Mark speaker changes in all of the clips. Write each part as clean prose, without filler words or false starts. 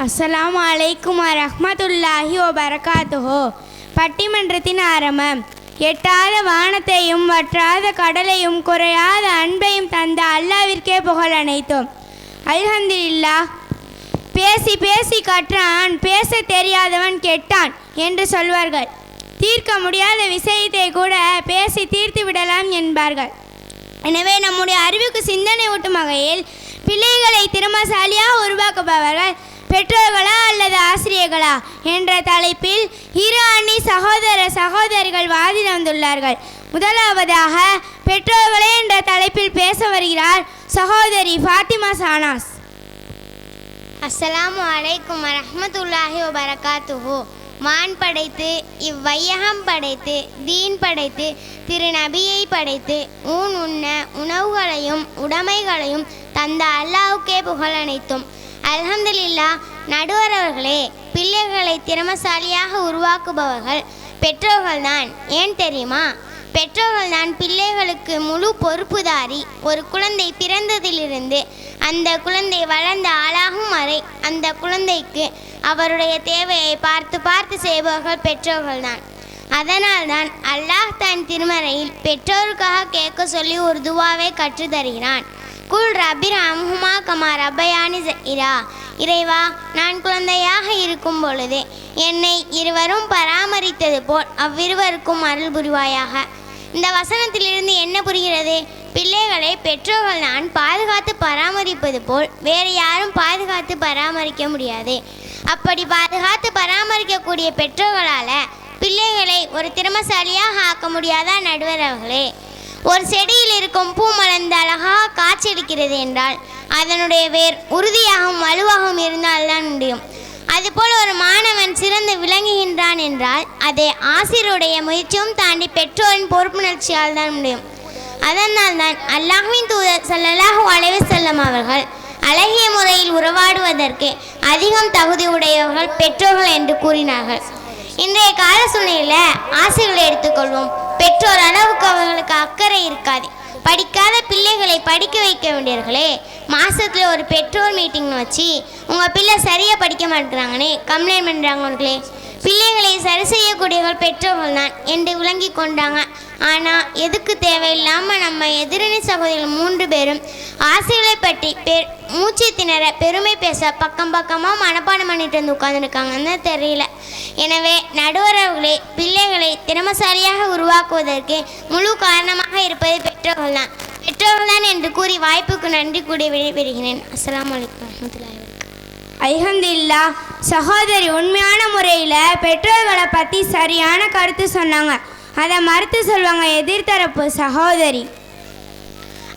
Speaker 1: அஸ்ஸலாமு அலைக்கும் வரஹ்மத்துல்லாஹி வபரகாத்துஹு. பட்டிமன்றத்தின் ஆரம்பம். எட்டாத வானத்தையும் வற்றாத கடலையும் குறையாத அன்பையும் தந்த அல்லாவிற்கே புகழ் அனைத்தும். அல்ஹம்துலில்லாஹ். பேசி பேசி கற்றான், பேச தெரியாதவன் கெட்டான் என்று சொல்வார்கள். தீர்க்க முடியாத விஷயத்தை கூட பேசி தீர்த்து விடலாம் என்பார்கள். எனவே நம்முடைய அறிவுக்கு சிந்தனை ஊட்டும் வகையில் பிள்ளைகளை திறமசாலியாக உருவாக்குபவர்கள் பெற்றோர்களா அல்லது ஆசிரியர்களா என்ற தலைப்பில் இரு அணி சகோதரிகள் வாதி வந்துள்ளார்கள். முதலாவதாக பெற்றோர்களே என்ற தலைப்பில் பேச வருகிறார் சகோதரி ஃபாத்திமா சானாஸ்.
Speaker 2: அஸ்ஸலாமு அலைக்கும் வரஹ்மத்துல்லாஹி வபரகாத்துஹு. வான் படைத்து இவ்வையகம் படைத்து தீன் படைத்து திரு நபியை படைத்து உண்ண உணவுகளையும் உடைமைகளையும் தந்த அல்லாஹ்வுக்கே புகழ் அனைத்தும். அல்ஹம்துலில்லாஹ். நடுவர் அவர்களே, பிள்ளைகளை திறமசாலியாக உருவாக்குபவர்கள் பெற்றோர்கள்தான். ஏன் தெரியுமா? பெற்றோர்கள்தான் பிள்ளைகளுக்கு முழு பொறுப்புதாரி. ஒரு குழந்தை பிறந்ததிலிருந்து அந்த குழந்தை வளர்ந்த ஆளாகும் வரை அந்த குழந்தைக்கு அவருடைய தேவையை பார்த்து பார்த்து செய்பவர்கள் பெற்றோர்கள்தான். அதனால்தான் அல்லாஹ் தன் திருமறையில் பெற்றோருக்காக கேட்க சொல்லி ஒரு துவாவை கற்று தருகிறான். குல் ரப்பிர் அம்ஹுமா கமா ரப்பயானி ஸகீரா. இறைவா, நான் குழந்தையாக இருக்கும் பொழுது என்னை இருவரும் பராமரித்தது போல் அவ்விருவருக்கும் அருள் புரிவாயாக. இந்த வசனத்திலிருந்து என்ன புரிகிறது? பிள்ளைகளை பெற்றோர்கள் நான் பாதுகாத்து பராமரிப்பது போல் வேறு யாரும் பாதுகாத்து பராமரிக்க முடியாது. அப்படி பாதுகாத்து பராமரிக்கக்கூடிய பெற்றோர்களால் பிள்ளைகளை ஒரு திறமசாலியாக ஆக்க முடியாதா நடுவர் அவர்களே? ஒரு செடியில் இருக்கும் பூ மலர்ந்து அழகாக காய்ச்செடுக்கிறது என்றால் அதனுடைய வேர் உறுதியாகவும் வலுவாகவும் இருந்தால்தான் முடியும். அதுபோல் ஒரு மாணவன் சிறந்து விளங்குகின்றான் என்றால் அதை ஆசிரியருடைய முயற்சியும் தாண்டி பெற்றோரின் பொறுப்புணர்ச்சியால் தான் முடியும். அதனால் தான் அல்லாஹ்வின் தூதர் ஸல்லல்லாஹு அலைஹி வஸல்லம் அவர்கள் அழகிய முறையில் உறவாடுவதற்கு அதிகம் தகுதி உடையவர்கள் பெற்றோர்கள் என்று கூறினார்கள். இன்றைய கால சூழ்நிலையில் ஆசிரியர்களை எடுத்துக்கொள்வோம். பெற்றோர் அளவுக்கு அவர்களுக்கு அக்கறை இருக்காது. படிக்காத பிள்ளைகளை படிக்க வைக்க வேண்டியவர்களே, மாதத்தில் ஒரு பெற்றோர் மீட்டிங்னு வச்சு உங்கள் பிள்ளை சரியாக படிக்க மாட்டேங்கிறாங்கன்னு கம்ப்ளைண்ட் பண்ணுறாங்களே. பிள்ளைகளை சரி செய்யக்கூடியவர்கள் பெற்றோர்கள் தான் என்று விளங்கி கொண்டாங்க. ஆனால் எதுக்கு தேவையில்லாமல் நம்ம எதிரணி சகோதரிகள் 3 பேரும் ஆசிரியர்களை பற்றி மூச்சு திணற பெருமை பேச பக்கம் பக்கமாக மனப்பாடம் பண்ணிட்டு வந்து உட்காந்துருக்காங்கன்னு தெரியல. எனவே நடுவரவர்களே, பிள்ளைகளை திறமசாலியாக உருவாக்குவதற்கு முழு காரணமாக இருப்பது பெற்றோர்கள் தான். பெற்றோர்கள் தான் என்று கூறி வாய்ப்புக்கு நன்றி கூடி விடைபெறுகிறேன். அஸ்ஸலாமு அலைக்கும் வரஹ்மத்துல்லாஹி வபரகாத்துஹு.
Speaker 1: அல்ஹம்துலில்லாஹ். சகோதரி உண்மையான முறையில் பெற்றோர்களை பற்றி சரியான கருத்து சொன்னாங்க. அதை மறுத்து சொல்வாங்க எதிர்த்தரப்பு சகோதரி.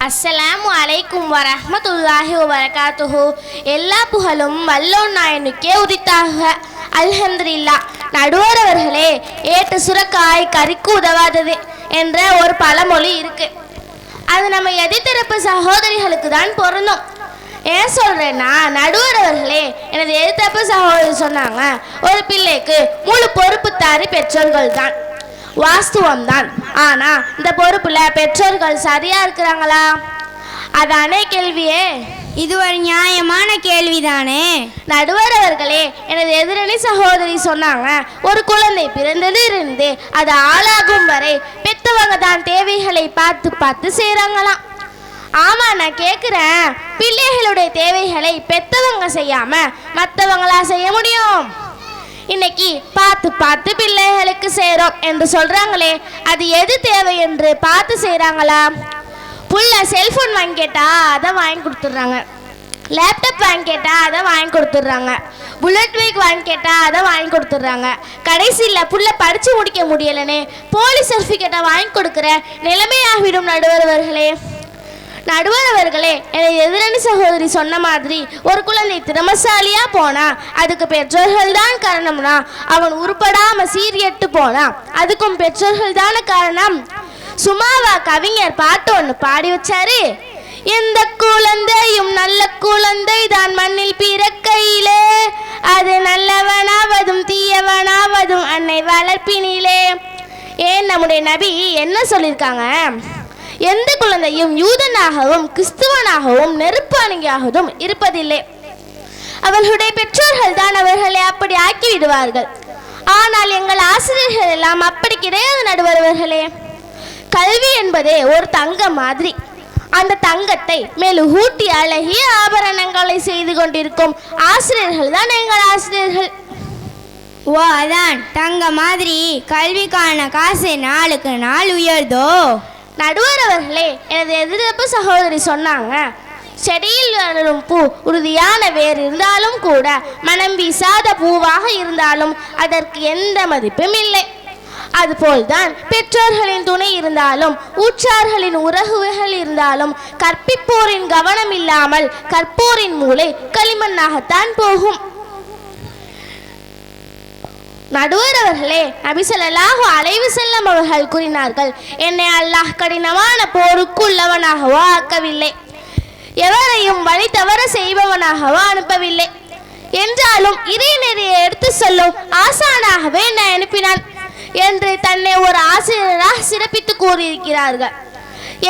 Speaker 3: அஸ்ஸலாமு அலைக்கும் வரஹ்மத்துல்லாஹி வபரகாத்துஹு. எல்லா புகழும் வல்லோன் நாயனுக்கே உரித்தாக. அல்ஹம்துலில்லாஹ். நடுவர் அவர்களே, ஏட்டு சுரக்காய் கறிக்கு உதவாதது என்ற ஒரு பழமொழி இருக்கு. அது நம்ம எதிர்த்தரப்பு சகோதரிகளுக்கு தான் பொருந்தும். ஏன் சொல்றேன்னா, நடுவர் அவர்களே, எனது எதிர்த்தரப்பு சகோதரி சொன்னாங்க, ஒரு பிள்ளைக்கு முழு பொறுப்பு தாரி பெற்றோர்கள் தான். வாஸ்தவம் தான். ஆனா இந்த பொறுப்புல பெற்றோர்கள் சரியா இருக்கிறாங்களா? அதானே கேள்வியே.
Speaker 1: இது ஒரு நியாயமான கேள்விதானே.
Speaker 3: நடுவர் அவர்களே, எனது எதிரணி சகோதரி சொன்னாங்க, ஒரு குழந்தை பிறந்ததிலிருந்து அது ஆளாகும் வரை பெற்றவங்க தான் தேவைகளை பார்த்து பார்த்து செய்கிறாங்களாம். ஆமா, நான் கேட்குறேன், பிள்ளைகளுடைய தேவைகளை பெற்றவங்க செய்யாம மற்றவங்களா செய்ய முடியும்? இன்னைக்கு பார்த்து பார்த்து பிள்ளைகளுக்கு செய்கிறோம் என்று சொல்றாங்களே, அது எது தேவை என்று பார்த்து செய்கிறாங்களா? புள்ள செல்ஃபோன் வாங்கி கேட்டா அதை வாங்கி கொடுத்துட்றாங்க, லேப்டாப் வாங்கி கேட்டா அதை வாங்கி கொடுத்துட்றாங்க, புல்லட் பைக் வாங்கி கேட்டா அதை வாங்கி கொடுத்துட்றாங்க. கடைசியில் புள்ள படித்து முடிக்க முடியலன்னு போலீஸ் சர்டிஃபிகேட்டை வாங்கி கொடுக்குற நிலைமையாகிவிடும். நடுவர்களே, எனது எதிரணி சகோதரி சொன்ன மாதிரி ஒரு குழந்தை திறமசாலியா போனா அதுக்கு பெற்றோர்கள் தான் காரணம்னா, அவன் உருப்படாம சீரியட்டு போனா அதுக்கும் பெற்றோர்கள் தானே காரணம். சும்மாவா கவிஞர் பாட்டு ஒன்று பாடி வச்சாரு, எந்த குழந்தையும் நல்ல குழந்தை தான் மண்ணில் பிறக்கையிலே, அது நல்லவனாவதும் தீயவனாவதும் அன்னை வளர்ப்பினிலே. ஏன் நம்முடைய நபி என்ன சொல்லியிருக்காங்க? எந்த குழந்தையும் யூதனாகவும் கிறிஸ்துவனாகவும் நெருப்பானியாகவும் இருப்பதில்லை. அவர்களுடைய பெற்றோர்கள் அவர்களை அப்படி ஆக்கி விடுவார்கள். ஆனால் எங்கள் ஆசிரியர்கள் எல்லாம் அப்படி கிடையாது நடுவர் அவர்களே. கல்வி என்பதே ஒரு தங்கம் மாதிரி. அந்த தங்கத்தை மெழுகூட்டி அழகிய ஆபரணங்களை செய்து கொண்டிருக்கும் ஆசிரியர்கள் தான் எங்கள் ஆசிரியர்கள்.
Speaker 1: ஓ, அதான் தங்க மாதிரி கல்விக்கான காசு நாளுக்கு நாள் உயர்தோ?
Speaker 3: நடுவர் அவர்களே, எனது எதிர்ப்பு சகோதரி சொன்னாங்க, செடியில் வளரும் பூ உறுதியான வேர் இருந்தாலும் கூட மனம் வீசாத பூவாக இருந்தாலும் அதற்கு எந்த மதிப்பும் இல்லை. அதுபோல்தான் பெற்றோர்களின் துணை இருந்தாலும் ஊற்றார்களின் உறவுகள் இருந்தாலும் கற்பிப்போரின் கவனம் இல்லாமல் கற்போரின் மூளை களிமண்ணாகத்தான் போகும். நடுவர் அவர்களே, நபி ஸல்லல்லாஹு அலைஹி வஸல்லம் அவர்கள் கூறினார்கள், என்னை அல்லாஹ் கடினமான போருக்கு உள்ளவனாகவோ ஆக்கவில்லை, எவரையும் வழி தவற செய்பவனாகவோ அனுப்பவில்லை. என்றாலும் இறைநெறியை எடுத்து சொல்லும் ஆசானாகவே என்னை அனுப்பினான் என்று தன்னை ஒரு ஆசிரியராக சிறப்பித்து கூறியிருக்கிறார்கள்.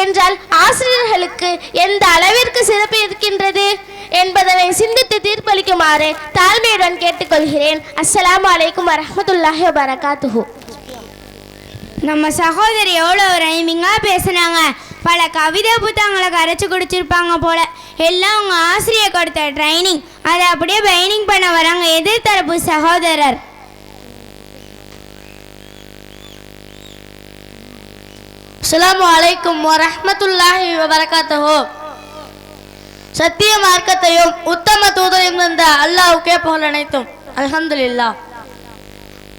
Speaker 3: என்றால் ஆசிரியர்களுக்கு எந்த அளவிற்கு சிறப்பு இருக்கின்றது என்பதனை சிந்தித்து தீர்ப்பளிக்குமாறு தாழ்மையுடன் கேட்டுக்கொள்கிறேன். அஸ்ஸலாமு அலைக்கும் வரஹ்மத்துல்லாஹி வபரகாத்துஹு.
Speaker 1: நம்ம சகோதரி எவ்வளோ ரைமிங்காக பேசுனாங்க. பல கவிதை புத்தகங்களை கரைச்சி குடிச்சிருப்பாங்க போல. எல்லாம் அவங்க ஆசிரியர் கொடுத்த ட்ரைனிங். அதை அப்படியே பைனிங் பண்ண வராங்க எதிர்த்தரப்பு சகோதரர்.
Speaker 4: அஸ்ஸலாமு அலைக்கும் வரஹ்மத்துல்லாஹி வபரகாத்துஹு. சத்திய மார்க்கத்தையும் உத்தம தூதரையும் தந்த அல்லாஹ்வுக்கே புகழ் அனைத்தும். அல்ஹம்துலில்லாஹ்.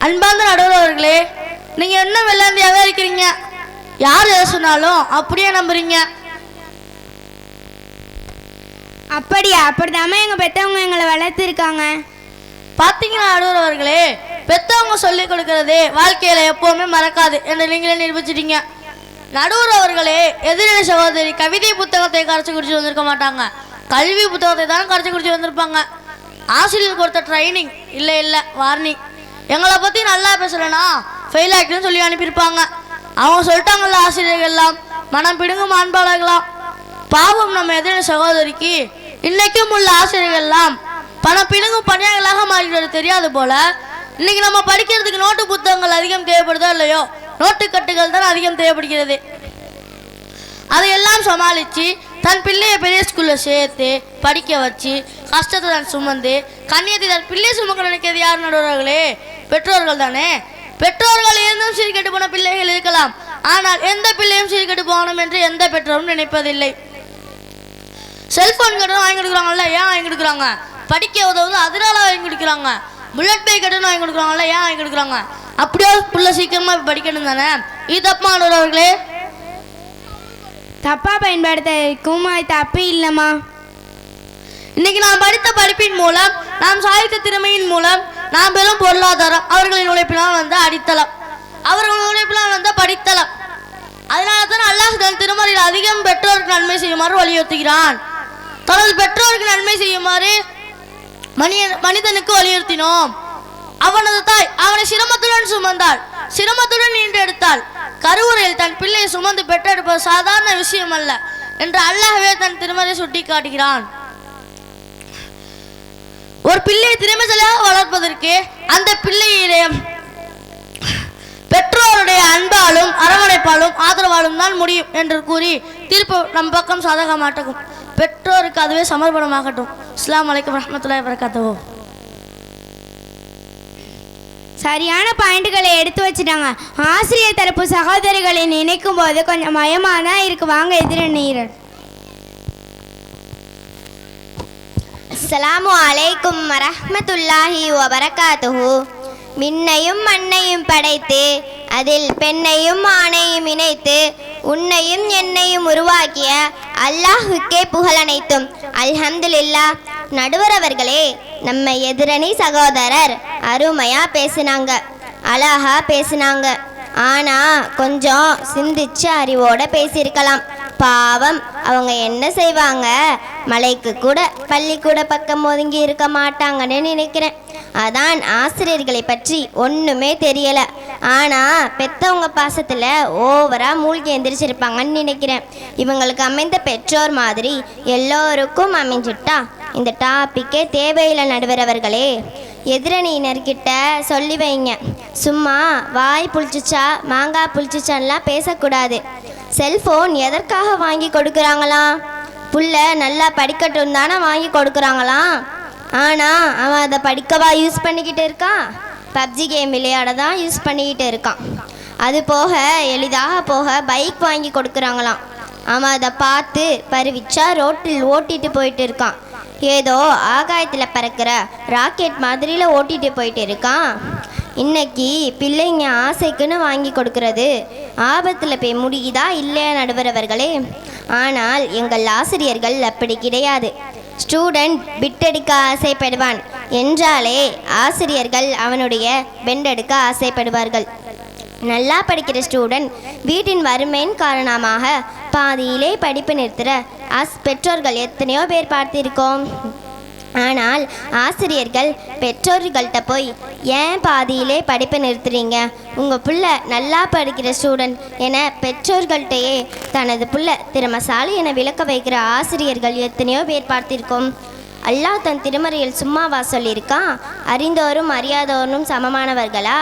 Speaker 4: அன்பார்ந்த நடுவர்களே, நீங்க என்ன வெள்ளாந்தியாவே இருக்கிறீங்க. யார் எதை சொன்னாலும் அப்படியே நம்புறீங்க.
Speaker 1: அப்படியா? அப்படிதாம எங்கள் பெற்றவங்க எங்களை வளர்த்துருக்காங்க.
Speaker 4: பார்த்தீங்கன்னா நடுவர்களே, பெற்றவங்க சொல்லிக் கொடுக்கறது வாழ்க்கையில எப்பவுமே மறக்காது என்று நீங்களே நிரூபிச்சிட்டீங்க. நடுவர் அவர்களே, எதிரணி சகோதரி கவிதை புத்தகத்தை கரைச்சி குடிச்சு வந்திருக்க மாட்டாங்க, கல்வி புத்தகத்தை தான் கரைச்சி குடிச்சு வந்திருப்பாங்க. ஆசிரியர் கொடுத்த ட்ரைனிங் இல்லை வார்னிங். எங்களை பற்றி நல்லா பேசலைன்னா ஃபெயில் ஆகிட்டுன்னு சொல்லி அனுப்பியிருப்பாங்க. அவங்க சொல்லிட்டாங்கல்ல, ஆசிரியர்கள் எல்லாம் மனம் பிடுங்கும் மாண்பாளர்களாம். பாவம் நம்ம எதிரணி சகோதரிக்கு இன்னைக்கும் உள்ள ஆசிரியர்கள் எல்லாம் பணம் பிடுங்கும் பணியாளர்களாக மாறிடுறது தெரியாது போல. இன்னைக்கு நம்ம படிக்கிறதுக்கு நோட்டு புத்தகங்கள் அதிகம் தேவைப்படுதோ இல்லையோ, நோட்டுக்கட்டுகள் தான் அதிகம் தேவைப்படுகிறது. அதையெல்லாம் சமாளித்து தன் பிள்ளையை பெரிய ஸ்கூலில் சேர்த்து படிக்க வச்சு கஷ்டத்தை தான் சுமந்து கண்ணியத்தை தன் பிள்ளை சுமக்க நினைக்கிறது யார் நடுவர்களே? பெற்றோர்கள் தானே. பெற்றோர்கள் இருந்தும் சீர்கெட்டு போன பிள்ளைகள் இருக்கலாம், ஆனால் எந்த பிள்ளையும் சீர்கெட்டு போகணும் என்று எந்த பெற்றோரும் நினைப்பதில்லை. செல்போன் கட்டணம் வாங்கி கொடுக்குறாங்கல்ல, ஏன் வாங்கி கொடுக்குறாங்க? படிக்க உதவுது அதனால வாங்கி கொடுக்குறாங்க. புல்லட் பை கட்டணம் வாங்கி கொடுக்குறாங்கல்ல, ஏன் வாங்கி கொடுக்குறாங்க? அப்படியே புள்ள சீக்கிரமா படிக்கணும் தானே. இது தப்பானவர்களே.
Speaker 1: தப்பா பயன்படுத்தும் அது தப்பு இல்லைம்மா.
Speaker 4: இன்னைக்கு நாம் படித்த படிப்பின் மூலம், நாம் சாதித்த திறமையின் மூலம் நாம் பெறும் பொருளாதாரம் அவர்களின் உழைப்பினால் வந்த அடித்தளம், அவர்களின் உழைப்பினால் வந்த படித்தளம். அதனால தான் அல்லாஹ் தன் திருமறையில் அதிகம் பெற்றோருக்கு நன்மை செய்யுமாறு வலியுறுத்துகிறான். தனது பெற்றோருக்கு நன்மை செய்யுமாறு மனிதனுக்கு வலியுறுத்தினோம். அவனது தாய் அவனை சிரமத்துடன் சுமந்தாள், சிரமத்துடன் ஈன்றெடுத்தாள். கருவுரையில் தன் பிள்ளையை சுமந்து பெற்றெடுப்பது சாதாரண விஷயம் அல்ல என்று அல்லாஹ்வே தன் திருமறை சுட்டி காட்டுகிறான். ஒரு பிள்ளையை திறமைசாலியாக வளர்ப்பதற்கு அந்த பிள்ளையிலே பெற்றோருடைய அன்பாலும் அரவணைப்பாலும் ஆதரவாலும் தான் முடியும் என்று கூறி தீர்ப்பு நம் பக்கம் சாதகமாட்டகும். பெற்றோருக்கு அதுவே சமர்ப்பணமாகட்டும். அஸ்ஸலாமு அலைக்கும் வரஹ்மத்துல்லாஹி வபரகாத்துஹு.
Speaker 1: சரியான பாயிண்ட்டுகளை எடுத்து வச்சுட்டாங்க. ஆசிரியர் தரப்பு சகோதரிகளை நினைக்கும் போது கொஞ்சம் மயமாக தான் இருக்கு. வாங்க எதிரணீரர்.
Speaker 2: அஸ்ஸலாமு அலைக்கும் வரஹ்மத்துல்லாஹி வபரகாத்துஹு. மின்னையும் மண்ணையும் படைத்து அதில் பெண்ணையும் ஆணையும் இணைத்து உன்னையும் என்னையும் உருவாக்கிய அல்லாஹுக்கே புகழனைத்தும். அல்ஹம்துலில்லாஹ். நடுவர் அவர்களே, நம்ம எதிரணி சகோதரர் அருமையா பேசினாங்க, அழகா பேசினாங்க. ஆனா கொஞ்சம் சிந்திச்சு அறிவோட பேசியிருக்கலாம். பாவம், அவங்க என்ன செய்வாங்க? மலைக்கு கூட பள்ளிக்கூட பக்கம் ஒதுங்கி இருக்க மாட்டாங்கன்னு நினைக்கிறேன். அதான் ஆசிரியர்களை பற்றி ஒன்றுமே தெரியலை. ஆனால் பெற்றவங்க பாசத்தில் ஓவராக மூழ்கி எந்திரிச்சிருப்பாங்கன்னு நினைக்கிறேன். இவங்களுக்கு அமைந்த பெற்றோர் மாதிரி எல்லோருக்கும் அமைஞ்சிட்டா இந்த டாப்பிக்கே தேவையில்லை நடுவர் அவர்களே. எதிரணியினர்கிட்ட சொல்லி வைங்க. சும்மா வாய் புளிச்சிச்சா மாங்காய் புளிச்சிச்சான்லாம் பேசக்கூடாது. செல்ஃபோன் எதற்காக வாங்கி கொடுக்குறாங்களாம்? புள்ள நல்லா படிக்கட்டும் தானே வாங்கி கொடுக்குறாங்களாம். ஆனால் அவன் அதை படிக்கவா யூஸ் பண்ணிக்கிட்டு இருக்கான்? பப்ஜி கேம் விளையாட தான் யூஸ் பண்ணிக்கிட்டு இருக்கான். அது போக எளிதாக போக பைக் வாங்கி கொடுக்குறாங்களாம். அவன் அதை பார்த்து பருவிச்சா ரோட்டில் ஓட்டிட்டு போயிட்டு இருக்கான். ஏதோ ஆகாயத்தில் பறக்கிற ராக்கெட் மாதிரியில் ஓட்டிட்டு போயிட்டு இருக்கான். இன்னைக்கு பிள்ளைங்க ஆசைக்குன்னு வாங்கி கொடுக்கறது ஆபத்தில் போய் முடியுதா இல்லையா நடுவர் அவர்களே? ஆனால் எங்கள் ஆசிரியர்கள் அப்படி கிடையாது. ஸ்டூடெண்ட் பிட்டெடுக்க ஆசைப்படுவான் என்றாலே ஆசிரியர்கள் அவனுடைய பெண்டெடுக்க ஆசைப்படுவார்கள். நல்லா படிக்கிற ஸ்டூடெண்ட் வீட்டின் வறுமையின் காரணமாக பாதியிலே படிப்பு நிறுத்துகிற பெற்றோர்கள் எத்தனையோ பேர் பார்த்திருக்கோம். ஆனால் ஆசிரியர்கள் பெற்றோர்கள்ட்ட போய் ஏன் பாதியிலே படிப்பை நிறுத்துறீங்க, உங்கள் பிள்ளை நல்லா படிக்கிற ஸ்டூடெண்ட் என பெற்றோர்கள்ட்டையே தனது பிள்ளை திறமசாலி என விளக்க வைக்கிற ஆசிரியர்கள் எத்தனையோ பேர் பார்த்திருக்கோம். அல்லாஹ் தன் திருமறையில் சும்மாவா சொல்லியிருக்கான், அறிந்தோரும் அறியாதோரும் சமமானவர்களா,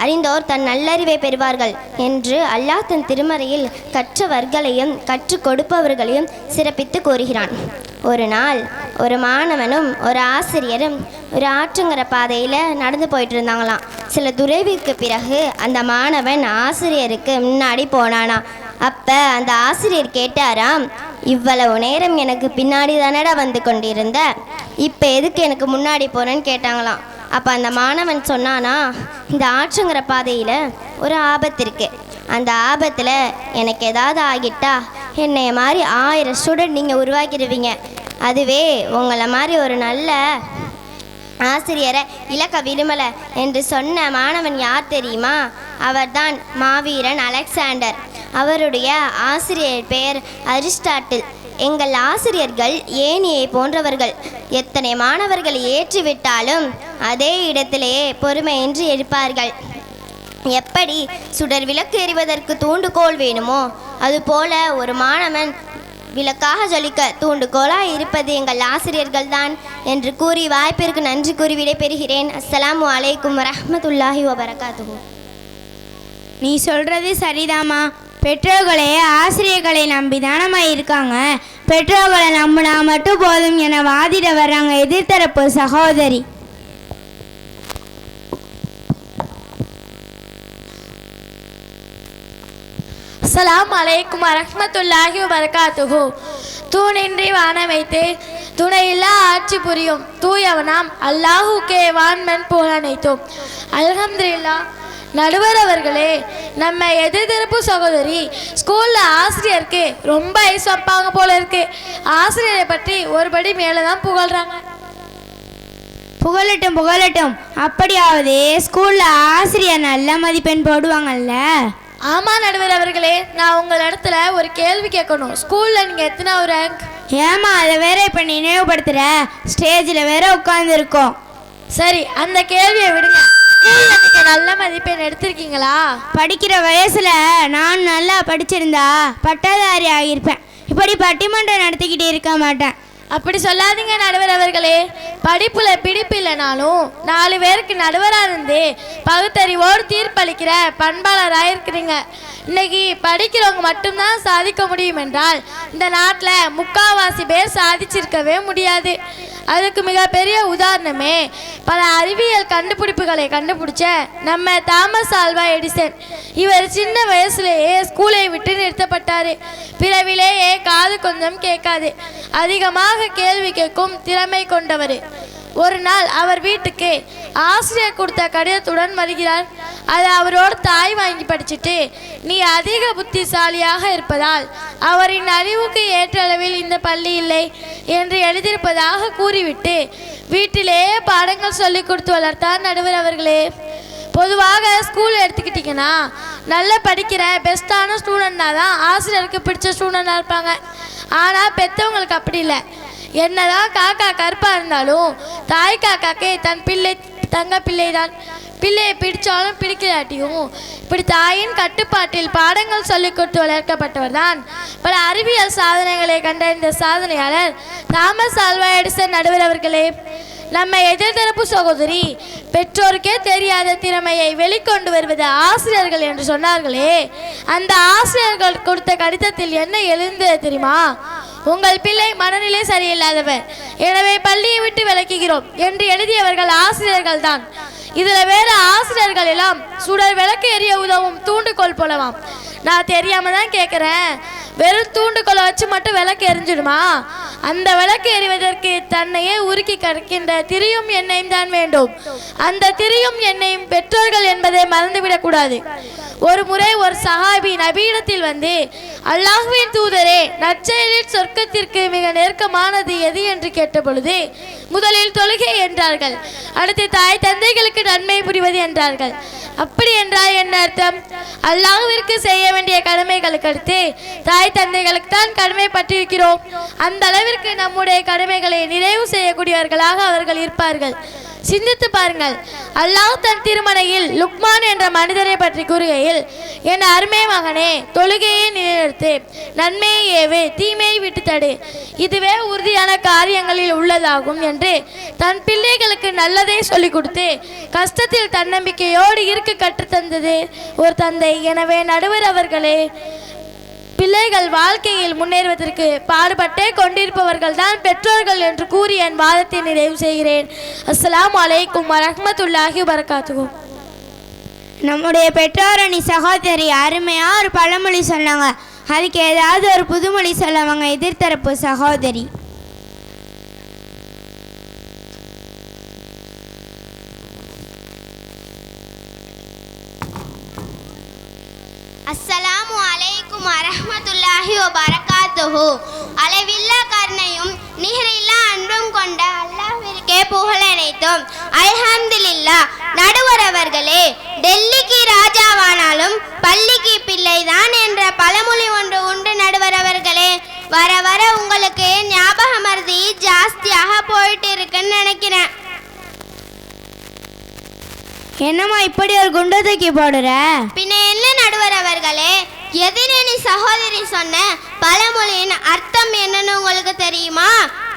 Speaker 2: அறிந்தோர் தன் நல்லறிவை பெறுவார்கள் என்று அல்லாஹ் தன் திருமறையில் கற்றவர்களையும் கற்றுக் கொடுப்பவர்களையும் சிறப்பித்து கூறுகிறான். ஒரு நாள் ஒரு மாணவனும் ஒரு ஆசிரியரும் ஒரு ஆற்றங்கர பாதையில் நடந்து போயிட்டு இருந்தாங்களாம். சில துறைவிற்கு பிறகு அந்த மாணவன் ஆசிரியருக்கு முன்னாடி போனானா. அப்போ அந்த ஆசிரியர் கேட்டாராம், இவ்வளவு நேரம் எனக்கு பின்னாடி தானடா வந்து கொண்டிருந்த, இப்போ எதுக்கு எனக்கு முன்னாடி போகிறேன்னு கேட்டாங்களாம். அப்போ அந்த மாணவன் சொன்னானா, இந்த ஆற்றங்கர பாதையில் ஒரு ஆபத்து இருக்குது, அந்த ஆபத்தில் எனக்கு ஏதாவது ஆகிட்டா என்னைய மாதிரி 1000 ஸ்டூடெண்ட் நீங்கள் உருவாக்கிடுவீங்க. அதுவே உங்களை மாதிரி ஒரு நல்ல ஆசிரியரை இலக்க விரும்பலை என்று சொன்ன மாணவன் யார் தெரியுமா? அவர்தான் மாவீரன் அலெக்சாண்டர். அவருடைய ஆசிரியர் பெயர் அரிஸ்டாட்டில். எங்கள் ஆசிரியர்கள் ஏணியை போன்றவர்கள். எத்தனை மாணவர்கள் ஏற்றிவிட்டாலும் அதே இடத்திலேயே பொறுமையின்றி இருப்பார்கள். எப்படி சுடர் விளக்கு எறிவதற்கு தூண்டுகோல் வேணுமோ அதுபோல ஒரு மாணவன் விளக்காக ஜொலிக்க தூண்டுகோலாக இருப்பது எங்கள் ஆசிரியர்கள் தான் என்று கூறி வாய்ப்பிற்கு நன்றி கூறி விடைபெறுகிறேன். அஸ்ஸலாமு அலைக்கும் வரஹ்மத்துல்லாஹி வபரகாத்துஹு.
Speaker 1: நீ சொல்கிறது சரிதாம்மா. பெற்றோர்களே ஆசிரியர்களை நம்பி தானம்மா இருக்காங்க. பெற்றோர்களை நம்பினா மட்டும் போதும் என வாதிட வர்றாங்க எதிர்த்தரப்பு சகோதரி.
Speaker 3: அஸ்ஸலாமு அலைக்கும் வரஹ்மத்துல்லாஹி வபரகாத்துஹு. தூணின்றி வானம் வைத்து துணையில்லா ஆட்சி புரியும் தூயவனாம் அல்லாஹுக்கே வான்மன் புகழனைத்தோம். அல்ஹம்துலில்லாஹ். நடுவர் அவர்களே, நம்ம எதிர்த்தரப்பு சகோதரி ஸ்கூலில் ஆசிரியருக்கு ரொம்ப ஐஸ் வைப்பாங்க போல இருக்கு. ஆசிரியரை பற்றி ஒருபடி மேலே தான் புகழ்கிறாங்க.
Speaker 1: புகழட்டும் புகழட்டும். அப்படியாவது ஸ்கூலில் ஆசிரியர் நல்ல மதிப்பெண் போடுவாங்கல்ல?
Speaker 3: ஆமாம் நடுவர் அவர்களே, நான் உங்கள் இடத்துல ஒரு கேள்வி கேட்கணும். ஸ்கூலில் நீங்கள் எத்தனாவது ரேங்க்?
Speaker 1: ஏமா அதை வேற இப்போ நினைவுபடுத்துகிற? ஸ்டேஜில் வேற உட்காந்துருக்கோம்.
Speaker 3: சரி, அந்த கேள்வியை விடுங்க. ஸ்கூலில் நீங்கள் நல்ல மதிப்பெண் எடுத்திருக்கீங்களா?
Speaker 1: படிக்கிற வயசில் நான் நல்லா படிச்சிருந்தா பட்டதாரி ஆகியிருப்பேன். இப்படி பட்டிமன்றம் நடத்திக்கிட்டு இருக்க மாட்டேன்.
Speaker 3: அப்படி சொல்லாதீங்க நடுவர் அவர்களே. படிப்புல பிடிப்பு இல்லைனாலும் 4 பேருக்கு நடுவராக இருந்து பகுத்தறிவோடு தீர்ப்பளிக்கிற பண்பாளராக இருக்கிறீங்க. இன்னைக்கு படிக்கிறவங்க மட்டும்தான் சாதிக்க முடியும் என்றால் இந்த நாட்டில் 3/4 பேர் சாதிச்சிருக்கவே முடியாது. அதுக்கு மிகப்பெரிய உதாரணமே பல அறிவியல் கண்டுபிடிப்புகளை கண்டுபிடிச்ச நம்ம தாமஸ் ஆல்வா எடிசன். இவர் சின்ன வயசுலேயே ஸ்கூலை விட்டு நிறுத்தப்பட்டார். பிறவிலேயே காது கொஞ்சம் கேட்காது, அதிகமாக கேள்வி கேட்கும் திறமை கொண்டவர். ஒரு நாள் அவர் வீட்டுக்கு ஆசிரியர் கொடுத்த கடிதத்துடன் வருகிறார். அதை அவரோட தாய் வாங்கி படிச்சுட்டு, நீ அதிக புத்திசாலியாக இருப்பதால் அவரின் அறிவுக்கு ஏற்ற அளவில் இந்த பள்ளி இல்லை என்று எழுதியிருப்பதாக கூறிவிட்டு வீட்டிலேயே பாடங்கள் சொல்லி கொடுத்து வளர்த்தார் நடுவர் அவர்களே. பொதுவாக ஸ்கூல் எடுத்துக்கிட்டிங்கன்னா நல்லா படிக்கிற பெஸ்ட்டான ஸ்டூடெண்ட்னா தான் ஆசிரியருக்கு பிடிச்ச ஸ்டூடெண்டாக இருப்பாங்க. ஆனால் பெற்றவங்களுக்கு அப்படி இல்லை. என்னதான் காக்கா கருப்பாக இருந்தாலும் தாய் காக்காக்கே தன் பிள்ளை தங்க பிள்ளை தான். பிள்ளையை பிடிச்சாலும் பிடிக்கலாட்டியும் இப்படி தாயின் கட்டுப்பாட்டில் பாடங்கள் சொல்லிக் கொடுத்து வளர்க்கப்பட்டவர் தான் பல அறிவியல் சாதனைகளை கண்ட இந்த சாதனையாளர் தாமஸ் ஆல்வா எடிசன் நடுவர் அவர்களே.
Speaker 4: நம்ம எதிர்த்தரப்பு சகோதரி பெற்றோருக்கே தெரியாத திறமையை வெளிக்கொண்டு வருவது ஆசிரியர்கள் என்று சொன்னார்களே, அந்த ஆசிரியர்கள் கொடுத்த கடிதத்தில் என்ன எழுந்தது தெரியுமா? உங்கள் பிள்ளை மனநிலை சரியில்லாதவர், எனவே பள்ளியை விட்டு விலக்குகிறோம் என்று எழுதியவர்கள் ஆசிரியர்கள் தான். இதுல வேற ஆசிரியர்கள் எல்லாம் சுடர் விளக்கு எரிய உதவும் தூண்டுகோல் போலவாம். நான் தெரியாம தான் கேட்குறேன், வெறும் தூண்டுகோலை வச்சு மட்டும் விளக்கு எரிஞ்சிடுமா? அந்த விளக்கு எறிவதற்கு தன்னையே உருக்கி கிடக்கின்ற திரியும் எண்ணெயும் தான் வேண்டும். அந்த திரியும் எண்ணெயும் பெற்றோர்கள் என்பதை மறந்துவிடக்கூடாது. ஒரு முறை ஒரு சஹாபி நபியிடத்தில் வந்து, அல்லாஹ்வின் தூதரே, நற்செயலில் சொர்க்கத்திற்கு மிக நெருக்கமானது எது என்று கேட்ட பொழுது முதலில் தொழுகை என்றார்கள். அடுத்து தாய் தந்தைகளுக்கு நன்மை புரிவது என்றார்கள். அப்படி என்றால் என்ன அர்த்தம்? அல்லாஹ்விற்கு செய்ய வேண்டிய கடமைகளுக்கு அடுத்து தாய் தந்தைகளுக்கு தான் கடமைப்பட்டிருக்கிறோம். அந்த அளவிற்கு நம்முடைய கடமைகளை நிறைவு செய்யக்கூடியவர்களாக அவர்கள் இருப்பார்கள். சிந்தித்து பாருங்கள். அல்லாஹ் தன் திருமணையில் லுக்மான் என்ற மனிதரை பற்றி கூறுகையில், என் அருமை மகனே, தொழுகையை நிலைநிறுத்து, நன்மையை ஏவு, தீமையை விட்டு தடு, இதுவே உறுதியான காரியங்களில் உள்ளதாகும் என்று தன் பிள்ளைகளுக்கு நல்லதை சொல்லிக் கொடுத்து கஷ்டத்தில் தன்னம்பிக்கையோடு இருக்க கற்றுத்தந்தது ஒரு தந்தை. எனவே நடுவர் அவர்களே, பிள்ளைகள் வாழ்க்கையில் முன்னேறுவதற்கு பாடுபட்டே கொண்டிருப்பவர்கள் தான் பெற்றோர்கள் என்று கூறி என் வாதத்தை நிறைவு செய்கிறேன். அஸ்ஸலாமு அலைக்கும் வரஹ்மத்துல்லாஹி வபரகாத்துஹு.
Speaker 1: நம்முடைய பெற்றோர் அணி சகோதரி அருமையாக ஒரு பழமொழி சொன்னாங்க. அதுக்கு ஏதாவது ஒரு புதுமொழி சொல்லுவாங்க எதிர்த்தரப்பு சகோதரி.
Speaker 2: அஸ்ஸலாமு அலைக்கும் வரஹ்மத்துல்லாஹி வபரகாத்துஹு. அளவில்லா கருணையும் நிகரில்லா அன்பும் கொண்ட அல்லாஹ்விற்கே புகழ் அனைத்தும். அல்ஹம்துலில்லாஹ். நடுவர் அவர்களே, டெல்லிக்கு ராஜாவானாலும் பள்ளிக்கு பிள்ளைதான் என்ற பழமொழி ஒன்று உண்டு. நடுவர் அவர்களே, வர வர உங்களுக்கு ஞாபக மறதி ஜாஸ்தியாக போயிட்டு இருக்குன்னு நினைக்கிறேன்.
Speaker 1: என்னம்மா இப்படி ஒரு குண்டை தூக்கி போடுற?
Speaker 2: பின்ன என்ன நடுவர் அவர்களே, எதிரணி சகோதரி சொன்ன பழமொழியின் அர்த்தம் என்னன்னு உங்களுக்கு தெரியுமா?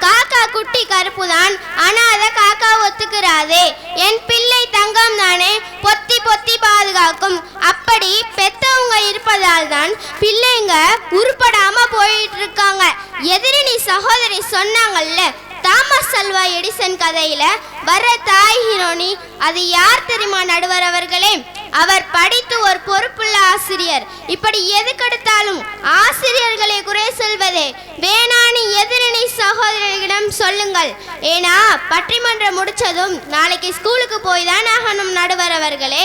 Speaker 2: காக்கா குட்டி கருப்பு தான், ஆனா அதை காக்கா ஒத்துக்கிறாதே. என் பிள்ளை தங்கம் தானே, பொத்தி பொத்தி பாதுகாக்கும். அப்படி பெத்தவங்க இருப்பதால் தான் பிள்ளைங்க உருப்படாம போயிட்டு இருக்காங்க. எதிரணி சகோதரி சொன்னாங்கல்ல, தாமஸ் அல்வா எடிசன் கதையில வர தாய் ஹீரோனி, அது யார் தெரியுமா நடுவர் அவர்களே? அவர் படித்து ஒரு பொறுப்புள்ள ஆசிரியர். இப்படி எதுக்கெடுத்தாலும் ஆசிரியர்களை குறை சொல்வதே வேணான்னு எதிரணி சகோதரர்களிடம் சொல்லுங்கள். ஏன்னா பட்டிமன்றம் முடிச்சதும் நாளைக்கு ஸ்கூலுக்கு போய் தான் ஆகணும். நடுவர் அவர்களே,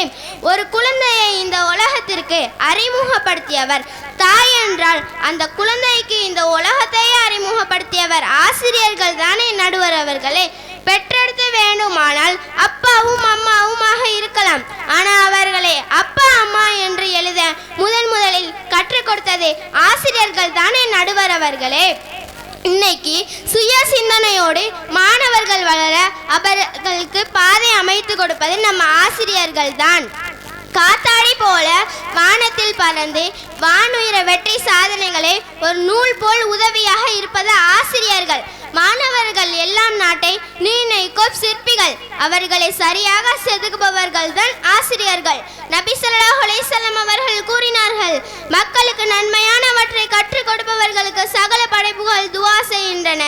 Speaker 2: ஒரு குழந்தையை இந்த உலகத்திற்கு அறிமுகப்படுத்தியவர் தாய் என்றால் அந்த குழந்தைக்கு இந்த உலகத்தையே அறிமுகப்படுத்தியவர் ஆசிரியர்கள் தானே நடுவர் அவர்களே. பெற்றெடுத்து வேண்டுமானால் அப்பாவும் அம்மாவுமாக இருக்கலாம், ஆனா அவர்களை அப்பா அம்மா என்று எழுத முதலில் கற்றுக் கொடுத்தது ஆசிரியர்கள் தானே நடுவர் அவர்களே. இன்னைக்கு சுய சிந்தனையோடு மாணவர்கள் வளர அவர்களுக்கு பாதை அமைத்து கொடுப்பது நம்ம ஆசிரியர்கள் தான். காத்தாடி போல வானத்தில் பறந்து வானுயிர வெற்றி சாதனைகளை ஒரு நூல் போல் உதவியாக இருப்பது ஆசிரியர்கள். மாணவர்கள் எல்லாம் நாட்டை நிர்ணயிக்கும் சிற்பிகள், அவர்களை சரியாக செதுக்குபவர்கள் தான் ஆசிரியர்கள். நபி ஸல்லல்லாஹு அலைஹி வஸல்லம் அவர்கள் கூறினார்கள், மக்களுக்கு நன்மையானவற்றை கற்றுக் கொடுப்பவர்களுக்கு சகல படைப்புகள் துஆ செய்கின்றன.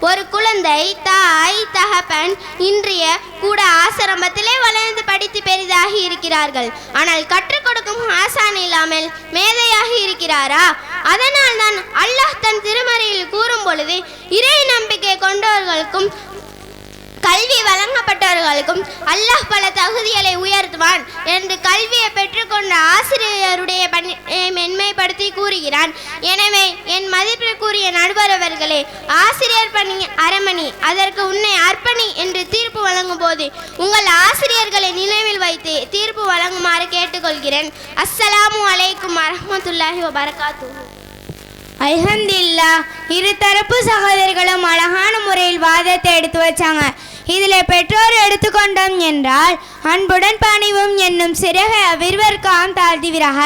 Speaker 2: ஒரு குழந்தை தாய் தகப்பன் இன்றைய கூட ஆசிரமத்திலே வளர்ந்து படித்து பெரிதாகி இருக்கிறார்கள். ஆனால் கற்றுக் கொடுக்கும் ஆசான் இல்லாமல் மேதையாகி இருக்கிறாரா? அதனால் தான் அல்லாஹ் தன் திருமறையில் கூறும் பொழுது, இறை நம்பிக்கை கொண்டவர்களுக்கும் கல்வி வழங்கப்பட்டவர்களுக்கும் அல்லாஹ் பல தகுதிகளை உயர்த்துவான் என்று கல்வியை பெற்றுக்கொண்ட ஆசிரியருடைய மென்மைப்படுத்தி கூறுகிறான். எனவே என் மதிப்பிற்குரிய நடுவர் அவர்களே, ஆசிரியர் பணி அறமணி, அதற்கு உன்னை அர்ப்பணி என்று தீர்ப்பு வழங்கும் போது உங்கள் ஆசிரியர்களை நினைவில் வைத்து தீர்ப்பு வழங்குமாறு கேட்டுக்கொள்கிறேன். அஸ்ஸலாமு அலைக்கும் வரஹ்மத்துல்லாஹி வபரகாத்துஹு.
Speaker 1: அல்ஹம்துலில்லாஹ். இரு தரப்பு சகோதரிகளும் அழகான முறையில் வாதத்தை எடுத்து வச்சாங்க. இதில் பெற்றோர் எடுத்துக்கொண்டோம் என்றால் அன்புடன் பணிவும் என்னும் சிறகை அவ்விருவருக்காம் தாழ்த்துவீராக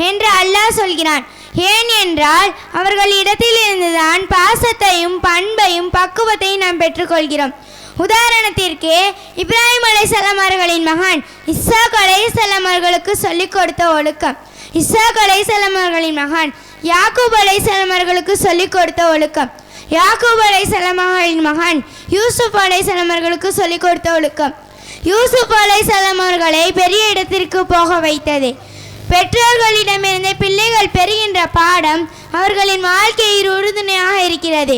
Speaker 1: என்று அல்லாஹ் சொல்கிறான். ஏன் என்றால் அவர்கள் இடத்தில் இருந்துதான் பாசத்தையும் பண்பையும் பக்குவத்தையும் நாம் பெற்றுக்கொள்கிறோம். உதாரணத்திற்கு இப்ராஹிம் அலைஹிஸ்ஸலாம் அவர்களின் மகன் இஸ்ஸாக் அலைஹிஸ்ஸலாம் அவர்களுக்கு சொல்லிக் கொடுத்த ஒழுக்கம், இஸ்ஸாக் அலைஹிஸ்ஸலாம் அவர்களின் மகன் யாக்கூப் அலைஹிஸ்ஸலாம் அவர்களுக்கு சொல்லிக் கொடுத்த ஒழுக்கம், யாக்கூப் அலைஹிஸ்ஸலாம் அவர்களின் மகன் யூசுப் அலைஹிஸ்ஸலாம் அவர்களுக்கு சொல்லிக் கொடுத்த ஒழுக்கம், யூசுப் அலைஹிஸ்ஸலாம் அவர்களை பெரிய இடத்திற்கு போக வைத்தது. பெற்றோர்களிடமிருந்து பிள்ளைகள் பெறுகின்ற பாடம் அவர்களின் வாழ்க்கையில் உறுதுணையாக இருக்கிறது.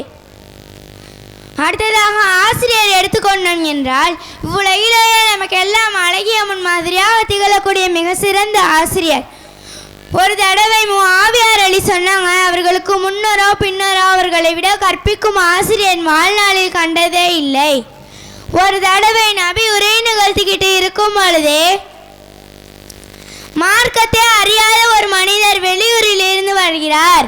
Speaker 1: அடுத்ததாக ஆசிரியர் எடுத்துக்கொண்டோம் என்றால், இவ்வுலகிலேயே நமக்கு எல்லாம் அழகிய முன்மாதிரியாக திகழக்கூடிய மிக சிறந்த ஆசிரியர். ஒரு தடவை முஆவியார் அலி சொன்னாங்க, அவர்களுக்கு முன்னரோ பின்னரோ அவர்களை விட கற்பிக்கும் ஆசிரியர் வாழ்நாளில் கண்டதே இல்லை. ஒரு தடவை நபி உரை நிகழ்த்திக்கிட்டு இருக்கும் பொழுதே மார்க்கத்தை அறியாத ஒரு மனிதர் வெளியூரில் இருந்து வருகிறார்.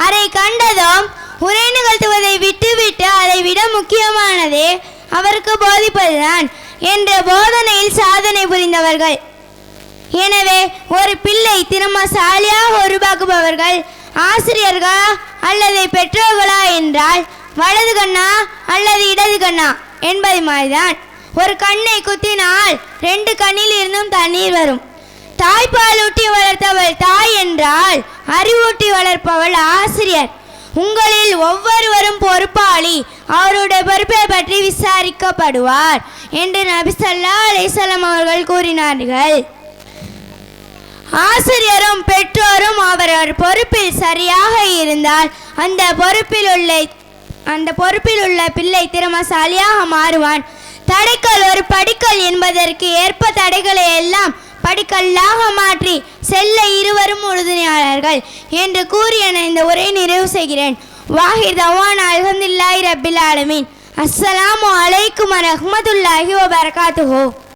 Speaker 1: அதை கண்டதும் உரை நிகழ்த்துவதை விட்டுவிட்டு அதை விட முக்கியமானது அவருக்கு போதிப்பதுதான் என்ற போதனையில் சாதனை புரிந்தவர்கள். எனவே ஒரு பிள்ளை திறமசாலியாக உருவாக்குபவர்கள் ஆசிரியர்களா அல்லது பெற்றோர்களா என்றால் வலது கண்ணா அல்லது இடது கண்ணா என்பது மாதிரிதான். ஒரு கண்ணை குத்தினால் 2 கண்ணில் இருந்தும் தண்ணீர் வரும். தாய்ப்பால் ஊட்டி வளர்த்தவள் தாய் என்றால் அறிவூட்டி வளர்ப்பவள் ஆசிரியர். உங்களில் ஒவ்வொருவரும் பொறுப்பாளி, அவருடைய பொறுப்பை பற்றி விசாரிக்கப்படுவார் என்று நபி ஸல்லல்லாஹு அலைஹி வஸல்லம் அவர்கள் கூறினார்கள். ஆசிரியரும் பெற்றோரும் அவரவர் பொறுப்பில் சரியாக இருந்தால் அந்த பொறுப்பில் உள்ள பிள்ளை திறமசாலியாக மாறுவான். தடைக்கல் ஒரு படிக்கல் என்பதற்கு ஏற்ப தடைகளை எல்லாம் படிக்கல்லாக மாற்றி செல்ல இருவரும் உறுதுணையாளர்கள் என்று கூறி என இந்த உரை நிறைவு செய்கிறேன். வாஹிர் தவானா அல்ஹம்துலில்லாஹி ரப்பில் ஆலமீன். அஸ்ஸலாமு அலைக்கும் வரஹ்மத்துல்லாஹி வபரகாத்துஹு.